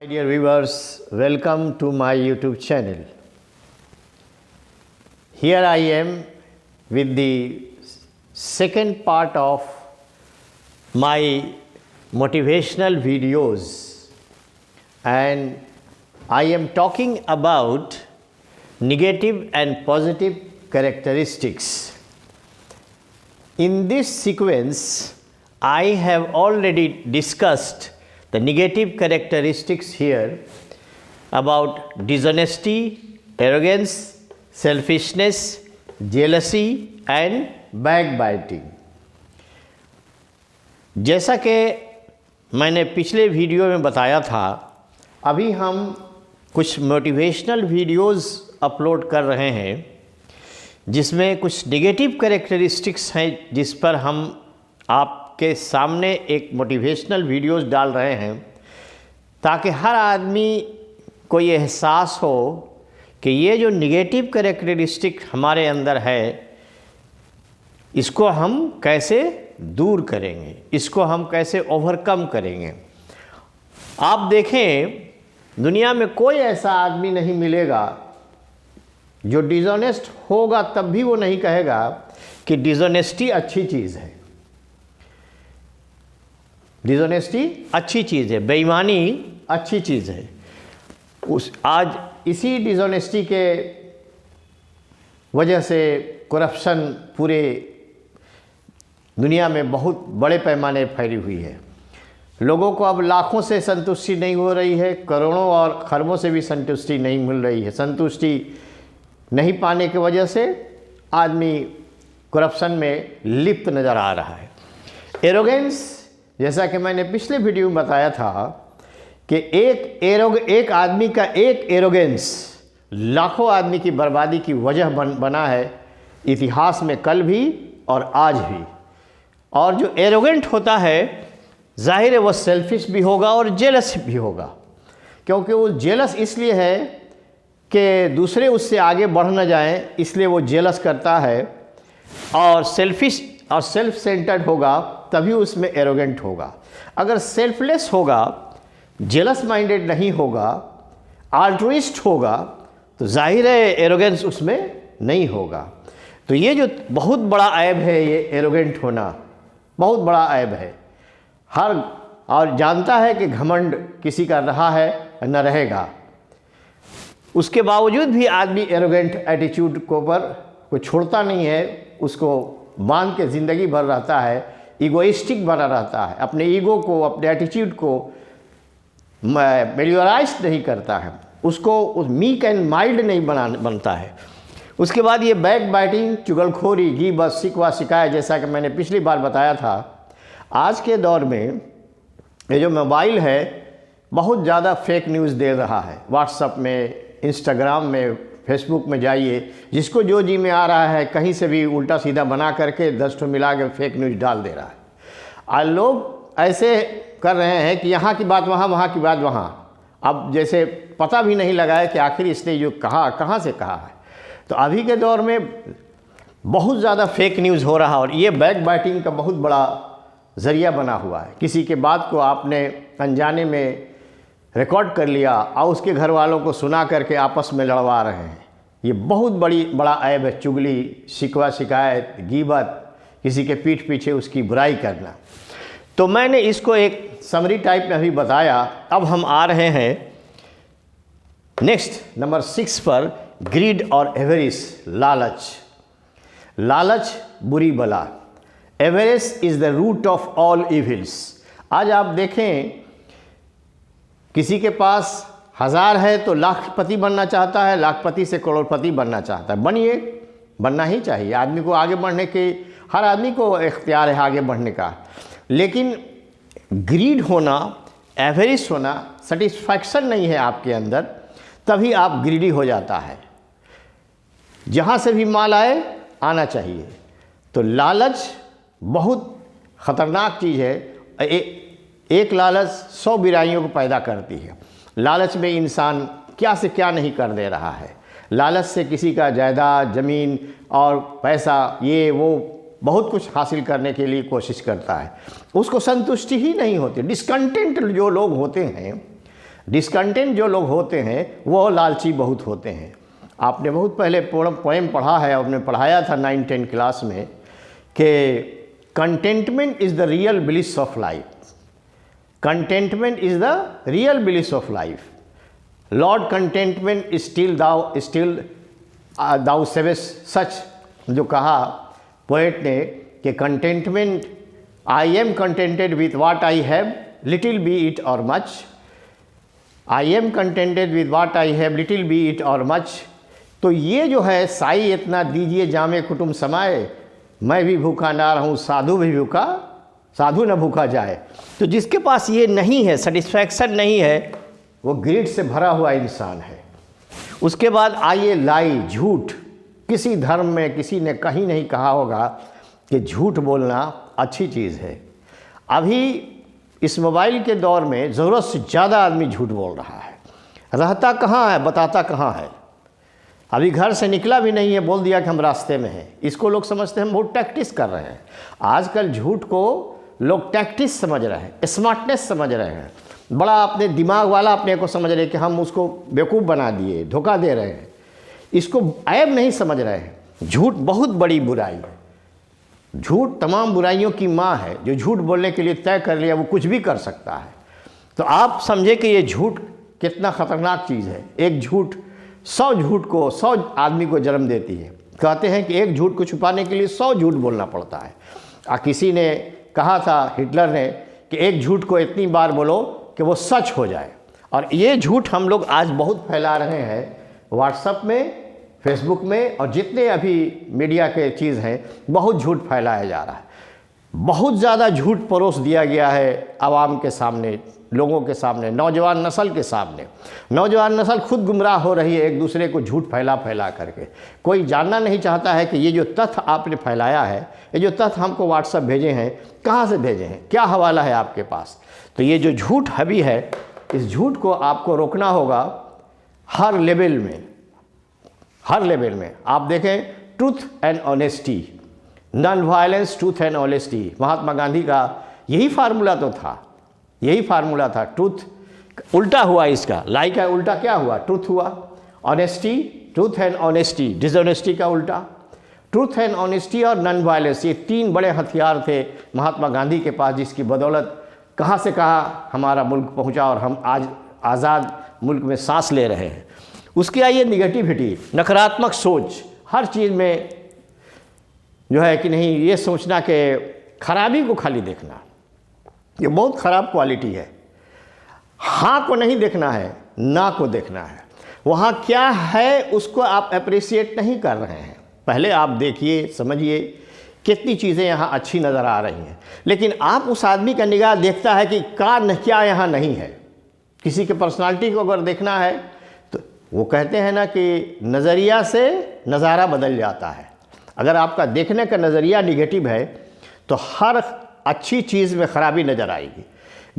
My dear viewers, welcome to my YouTube channel. Here I am with the second part of my motivational videos, and I am talking about negative and positive characteristics. In this sequence, I have already discussed the negative characteristics here about dishonesty, arrogance, selfishness, jealousy and backbiting. जैसा कि मैंने पिछले video में बताया था, अभी हम कुछ मोटिवेशनल वीडियोस अपलोड कर रहे हैं जिसमें कुछ नेगेटिव कैरेक्टरिस्टिक्स हैं जिस पर हम आपके सामने एक मोटिवेशनल वीडियोस डाल रहे हैं ताकि हर आदमी को ये एहसास हो कि ये जो नेगेटिव कैरेक्टरिस्टिक हमारे अंदर है इसको हम कैसे दूर करेंगे, इसको हम कैसे ओवरकम करेंगे। आप देखें, दुनिया में कोई ऐसा आदमी नहीं मिलेगा जो डिसऑनेस्ट होगा तब भी वो नहीं कहेगा कि डिसऑनेस्टी अच्छी चीज़ है। डिसऑनेस्टी अच्छी चीज़ है, बेईमानी अच्छी चीज़ है। आज इसी डिसऑनेस्टी के वजह से करप्शन पूरे दुनिया में बहुत बड़े पैमाने पर फैली हुई है। लोगों को अब लाखों से संतुष्टि नहीं हो रही है, करोड़ों और खरबों से भी संतुष्टि नहीं मिल रही है। संतुष्टि नहीं पाने की वजह से आदमी करप्शन में लिप्त नज़र आ रहा है। एरोगेंस, जैसा कि मैंने पिछले वीडियो में बताया था कि एक आदमी का एक एरोगेंस लाखों आदमी की बर्बादी की वजह बना है, इतिहास में कल भी और आज भी। और जो एरोगेंट होता है जाहिर है वो सेल्फिश भी होगा और जेलस भी होगा, क्योंकि वो जेलस इसलिए है कि दूसरे उससे आगे बढ़ न जाएं, इसलिए वो जेलस करता है। और सेल्फिश और सेल्फ सेंटर्ड होगा तभी उसमें एरोगेंट होगा। अगर सेल्फलेस होगा, जेलस माइंडेड नहीं होगा, आल्ट्रुइस्ट होगा, तो जाहिर है एरोगेंस उसमें नहीं होगा। तो ये जो बहुत बड़ा ऐब है, ये एरोगेंट होना बहुत बड़ा ऐब है। और जानता है कि घमंड किसी का रहा है न रहेगा, उसके बावजूद भी आदमी एरोगेंट एटीट्यूड को छोड़ता नहीं है, उसको बांध के ज़िंदगी भर रहता है, ईगोइस्टिक बना रहता है, अपने ईगो को, अपने एटीट्यूड को मेलियोराइज नहीं करता है, उसको उस मीक एंड माइल्ड नहीं बनता है। उसके बाद ये बैक बाइटिंग, चुगलखोरी, गीबत, शिकवा, शिकायत, जैसा कि मैंने पिछली बार बताया था, आज के दौर में ये जो मोबाइल है बहुत ज़्यादा फेक न्यूज़ दे रहा है। व्हाट्सएप में, इंस्टाग्राम में, फेसबुक में जाइए, जिसको जो जी में आ रहा है कहीं से भी उल्टा सीधा बना करके 10 ठो मिला के फेक न्यूज़ डाल दे रहा है। आज लोग ऐसे कर रहे हैं कि यहाँ की बात वहाँ, वहाँ की बात वहाँ। अब जैसे पता भी नहीं लगा है कि आखिर इसने जो कहा कहाँ से कहा है। तो अभी के दौर में बहुत ज़्यादा फेक न्यूज़ हो रहा है और ये बैक बाइटिंग का बहुत बड़ा ज़रिया बना हुआ है। किसी के बात को आपने अनजाने में रिकॉर्ड कर लिया और उसके घर वालों को सुना करके आपस में लड़वा रहे हैं। ये बहुत बड़ा ऐब है, चुगली, शिकवा, शिकायत, गीबत, किसी के पीठ पीछे उसकी बुराई करना। तो मैंने इसको एक समरी टाइप में अभी बताया। अब हम आ रहे हैं नेक्स्ट नंबर 6 पर, ग्रीड और एवेरिस, लालच। लालच बुरी बला। Avarice is the root of all evils. आज आप देखें, किसी के पास 1000 है तो लाखपति बनना चाहता है, लाखपति से करोड़पति बनना चाहता है। बनिए, बनना ही चाहिए। आदमी को आगे बढ़ने के, हर आदमी को इख्तियार है आगे बढ़ने का, लेकिन ग्रीड होना, एवेरिस होना, सेटिस्फैक्शन नहीं है आपके अंदर, तभी आप ग्रीडी हो जाता है। जहाँ से भी माल आए, आना चाहिए। तो लालच बहुत ख़तरनाक चीज़ है। एक लालच 100 बुराइयों को पैदा करती है। लालच में इंसान क्या से क्या नहीं कर दे रहा है। लालच से किसी का जायदाद, ज़मीन और पैसा, ये वो बहुत कुछ हासिल करने के लिए कोशिश करता है, उसको संतुष्टि ही नहीं होती। डिस्कंटेंट जो लोग होते हैं, डिस्कंटेंट जो लोग होते हैं वो लालची बहुत होते हैं। आपने बहुत पहले पोएम पढ़ा है, आपने पढ़ाया था 9-10 क्लास में कि contentment is the real bliss of life. Contentment is the real bliss of life. Lord contentment still thou savest such, जो कहा पोएट ने कि कंटेंटमेंट, I am contented with what I have, little be it or much. I am contented with what I have, little be it or much. तो ये जो है, साई इतना दीजिए जामे कुटुम समाए, मैं भी भूखा ना रहूं साधु भी भूखा, साधु न भूखा जाए। तो जिसके पास ये नहीं है, सेटिस्फैक्शन नहीं है, वो ग्रीड से भरा हुआ इंसान है। उसके बाद आइए लाई, झूठ। किसी धर्म में किसी ने कहीं नहीं कहा होगा कि झूठ बोलना अच्छी चीज़ है। अभी इस मोबाइल के दौर में ज़रूरत से ज़्यादा आदमी झूठ बोल रहा है। रहता कहाँ है, बताता कहाँ है। अभी घर से निकला भी नहीं है, बोल दिया कि हम रास्ते में हैं। इसको लोग समझते हैं हम बहुत टैक्टिस कर रहे हैं। आजकल झूठ को लोग टैक्टिस समझ रहे हैं, स्मार्टनेस समझ रहे हैं, बड़ा अपने दिमाग वाला अपने को समझ रहे हैं कि हम उसको बेवकूफ़ बना दिए, धोखा दे रहे हैं। इसको ऐब नहीं समझ रहे हैं। झूठ बहुत बड़ी बुराई है। झूठ तमाम बुराइयों की माँ है। जो झूठ बोलने के लिए तय कर लिया वो कुछ भी कर सकता है। तो आप समझे कि ये झूठ कितना ख़तरनाक चीज़ है। एक झूठ 100 झूठ को, 100 आदमी को जन्म देती है। कहते हैं कि एक झूठ को छुपाने के लिए 100 झूठ बोलना पड़ता है। किसी ने कहा था, हिटलर ने, कि एक झूठ को इतनी बार बोलो कि वो सच हो जाए। और ये झूठ हम लोग आज बहुत फैला रहे हैं व्हाट्सएप में, फेसबुक में, और जितने अभी मीडिया के चीज़ हैं, बहुत झूठ फैलाया जा रहा है। बहुत ज़्यादा झूठ परोस दिया गया है आवाम के सामने, लोगों के सामने, नौजवान नस्ल के सामने। नौजवान नस्ल खुद गुमराह हो रही है एक दूसरे को झूठ फैला फैला करके। कोई जानना नहीं चाहता है कि ये जो तथ्य आपने फैलाया है, ये जो तथ्य हमको व्हाट्सएप भेजे हैं, कहाँ से भेजे हैं, क्या हवाला है आपके पास। तो ये जो झूठ हवी है, इस झूठ को आपको रोकना होगा हर लेवल में। हर लेवल में आप देखें, truth and honesty, non violence, truth and honesty. Mahatma Gandhi का यही फार्मूला तो था, यही फार्मूला था। ट्रूथ उल्टा हुआ इसका, लाई का उल्टा क्या हुआ, ट्रूथ हुआ। Honesty, truth and honesty, dishonesty का उल्टा। ट्रूथ एंड ऑनेस्टी और नॉन वायलेंस, ये 3 बड़े हथियार थे महात्मा गांधी के पास, जिसकी बदौलत कहाँ से कहाँ हमारा मुल्क पहुँचा और हम आज आज़ाद मुल्क में सांस ले रहे हैं। उसकी आइए निगेटिविटी, नकारात्मक सोच, हर चीज़ में जो है कि नहीं, ये सोचना कि खराबी को खाली देखना, ये बहुत ख़राब क्वालिटी है। हाँ को नहीं देखना है, ना को देखना है। वहाँ क्या है उसको आप अप्रिशिएट नहीं कर रहे हैं। पहले आप देखिए, समझिए कितनी चीज़ें यहाँ अच्छी नज़र आ रही हैं, लेकिन आप उस आदमी का निगाह देखता है कि क्या यहाँ नहीं है। किसी के पर्सनालिटी को अगर देखना है तो वो कहते हैं ना कि नज़रिया से नज़ारा बदल जाता है। अगर आपका देखने का नज़रिया निगेटिव है तो हर अच्छी चीज़ में ख़राबी नज़र आएगी।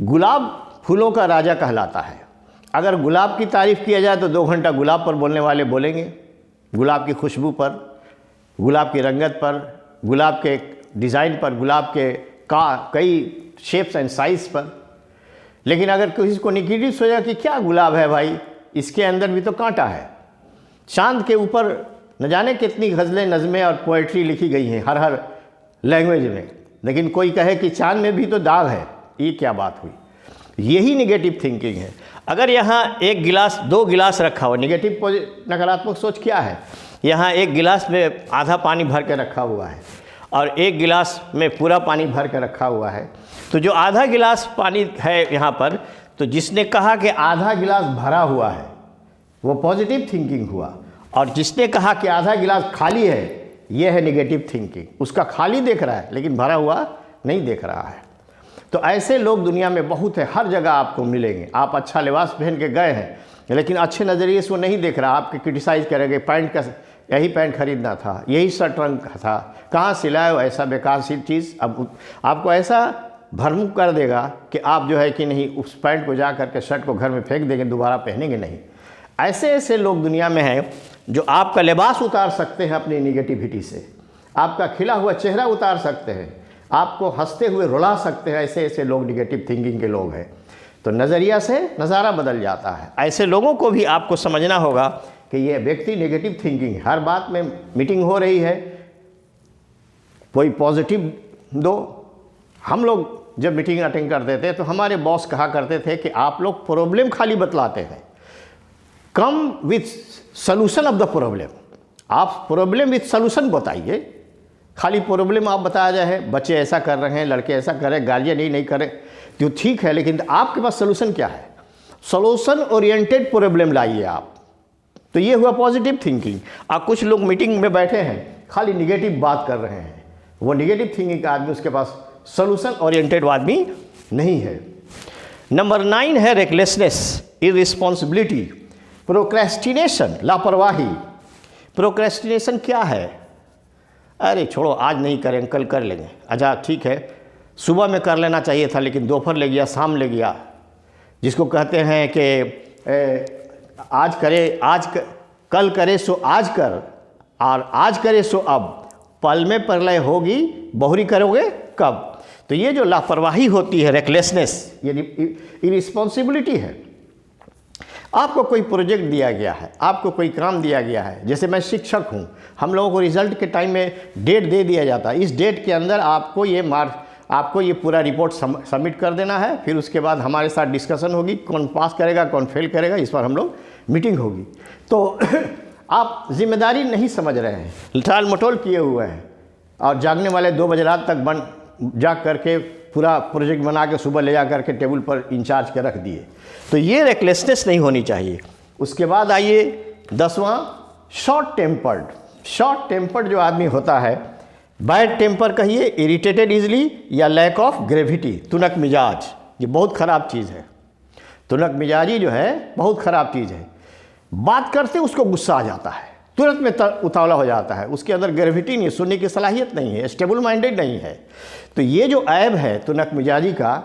गुलाब फूलों का राजा कहलाता है। अगर गुलाब की तारीफ़ किया जाए तो 2 घंटा गुलाब पर बोलने वाले बोलेंगे, गुलाब की खुशबू पर, गुलाब की रंगत पर, गुलाब के डिज़ाइन पर, गुलाब के कई शेप्स एंड साइज़ पर। लेकिन अगर किसी को निगेटिव सोचा कि क्या गुलाब है भाई, इसके अंदर भी तो कांटा है। चांद के ऊपर न जाने कितनी गज़लें, नज़में और पोएट्री लिखी गई हैं हर लैंग्वेज में, लेकिन कोई कहे कि चांद में भी तो दाग है, ये क्या बात हुई। यही निगेटिव थिंकिंग है। अगर यहाँ 1 गिलास 2 गिलास रखा हुआ, निगेटिव नकारात्मक सोच क्या है, यहाँ 1 गिलास में आधा पानी भर के रखा हुआ है और 1 गिलास में पूरा पानी भर के रखा हुआ है। तो जो आधा गिलास पानी है यहाँ पर, तो जिसने कहा कि आधा गिलास भरा हुआ है वो पॉजिटिव थिंकिंग हुआ, और जिसने कहा कि आधा गिलास खाली है, ये है निगेटिव थिंकिंग। उसका खाली देख रहा है लेकिन भरा हुआ नहीं देख रहा है। तो ऐसे लोग दुनिया में बहुत है, हर जगह आपको मिलेंगे। आप अच्छा लिबास पहन के गए हैं लेकिन अच्छे नज़रिए से वो नहीं देख रहा, आपके क्रिटिसाइज़ करेंगे, पैंट का यही पैंट खरीदना था, यही शर्ट रंग का था, कहाँ सिलाए हो, ऐसा बेकार सी चीज़। अब आपको ऐसा भरमुख कर देगा कि आप जो है कि नहीं, उस पैंट को जा करके शर्ट को घर में फेंक देंगे, दोबारा पहनेंगे नहीं। ऐसे ऐसे लोग दुनिया में हैं जो आपका लिबास उतार सकते हैं अपनी निगेटिविटी से, आपका खिला हुआ चेहरा उतार सकते हैं, आपको हंसते हुए रुला सकते हैं। ऐसे ऐसे लोग निगेटिव थिंकिंग के लोग हैं। तो नज़रिया से नज़ारा बदल जाता है। ऐसे लोगों को भी आपको समझना होगा कि ये व्यक्ति नेगेटिव थिंकिंग, हर बात में मीटिंग हो रही है, कोई पॉजिटिव दो। हम लोग जब मीटिंग अटेंड करते थे तो हमारे बॉस कहा करते थे कि आप लोग प्रॉब्लम खाली बतलाते हैं, come with solution of the problem. आप प्रॉब्लम विथ सॉल्यूशन बताइए, खाली प्रॉब्लम आप बताया जाए बच्चे ऐसा कर रहे हैं, लड़के ऐसा कर रहे हैं, गार्जियन ही नहीं करे तो ठीक है, लेकिन आपके पास सॉल्यूशन क्या है? सॉल्यूशन ओरिएंटेड प्रॉब्लम लाइए आप। तो ये हुआ पॉजिटिव थिंकिंग। आप कुछ लोग मीटिंग में बैठे हैं खाली निगेटिव बात कर रहे हैं, वो निगेटिव थिंकिंग का आदमी, उसके पास सॉल्यूशन ओरिएंटेड आदमी नहीं है। नंबर 9 है रेकलेसनेस, इररिस्पॉन्सिबिलिटी, प्रोक्रेस्टिनेशन, लापरवाही। प्रोक्रेस्टिनेशन क्या है? अरे छोड़ो, आज नहीं करेंगे, कल कर लेंगे। अच्छा ठीक है, सुबह में कर लेना चाहिए था लेकिन दोपहर ले गया, शाम ले गया। जिसको कहते हैं कि आज करे कल करे सो आज कर, और आज करे सो अब, पल में प्रलय होगी बहुरी करोगे कब। तो ये जो लापरवाही होती है, रेकलेसनेस, ये इररिस्पॉन्सिबिलिटी है। आपको कोई प्रोजेक्ट दिया गया है, आपको कोई काम दिया गया है, जैसे मैं शिक्षक हूँ, हम लोगों को रिजल्ट के टाइम में डेट दे दिया जाता है, इस डेट के अंदर आपको ये पूरा रिपोर्ट सबमिट कर देना है। फिर उसके बाद हमारे साथ डिस्कशन होगी, कौन पास करेगा कौन फेल करेगा, इस पर हम लोग मीटिंग होगी। तो आप जिम्मेदारी नहीं समझ रहे हैं, टाल मटोल किए हुए हैं, और जागने वाले 2 बजे रात तक जाग करके पूरा प्रोजेक्ट बना के सुबह ले जा करके टेबल पर इंचार्ज के रख दिए। तो ये रेकलेसनेस नहीं होनी चाहिए। उसके बाद आइए 10वां, शॉर्ट टेम्पर्ड। शॉर्ट टेम्पर्ड जो आदमी होता है, बैड टेम्पर कहिए, इरिटेटेड इजली, या लैक ऑफ ग्रेविटी, तुनक मिजाज, ये बहुत ख़राब चीज़ है। तुनक मिजाजी जो है बहुत ख़राब चीज़ है। बात करते उसको गुस्सा आ जाता है, तुरंत में उतावला हो जाता है, उसके अंदर ग्रेविटी नहीं, सुनने की सलाहियत नहीं है, स्टेबल माइंडेड नहीं है। तो ये जो ऐब है तुनक मिजाजी का,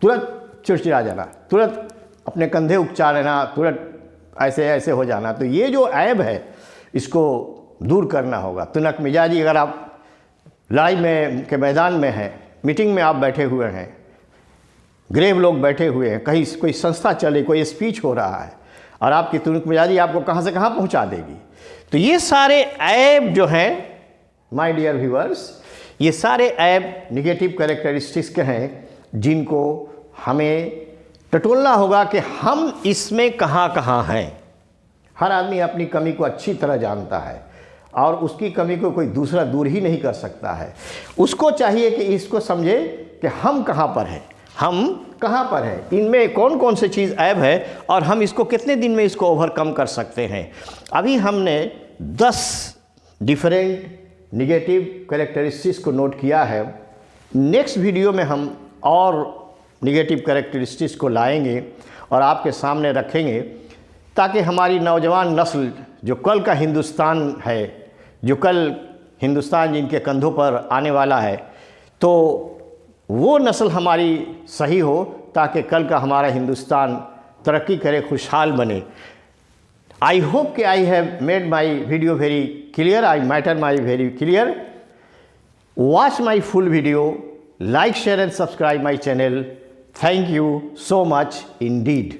तुरंत चिड़चिड़ा जाना, तुरंत अपने कंधे उकचा लेना, तुरंत ऐसे हो जाना, तो ये जो ऐब है इसको दूर करना होगा। तुनक मिजाजी, अगर आप लड़ाई में के मैदान में हैं, मीटिंग में आप बैठे हुए हैं, ग्रेव लोग बैठे हुए हैं, कहीं कोई संस्था चले, कोई स्पीच हो रहा है, और आपकी तुनक मिजाजी आपको कहाँ से कहाँ पहुँचा देगी। तो ये सारे ऐब जो हैं माय डियर व्यूअर्स, ये सारे ऐब निगेटिव कैरेक्टरिस्टिक्स के हैं, जिनको हमें टटोलना होगा कि हम इसमें कहाँ हैं। हर आदमी अपनी कमी को अच्छी तरह जानता है, और उसकी कमी को कोई दूसरा दूर ही नहीं कर सकता है। उसको चाहिए कि इसको समझे कि हम कहाँ पर हैं, हम कहाँ पर हैं, इनमें कौन कौन सी चीज़ ऐब है, और हम इसको कितने दिन में इसको ओवरकम कर सकते हैं। अभी हमने 10 डिफरेंट निगेटिव कैरेक्टरिस्टिक्स को नोट किया है। नेक्स्ट वीडियो में हम और निगेटिव कैरेक्टरिस्टिक्स को लाएंगे और आपके सामने रखेंगे, ताकि हमारी नौजवान नस्ल जो कल का हिंदुस्तान है, जो कल हिंदुस्तान जिनके कंधों पर आने वाला है, तो वो नस्ल हमारी सही हो, ताकि कल का हमारा हिंदुस्तान तरक्की करे, खुशहाल बने। I hope I have made my video very clear. I matter my very clear. Watch my full video, like, share and subscribe my channel. Thank you so much indeed.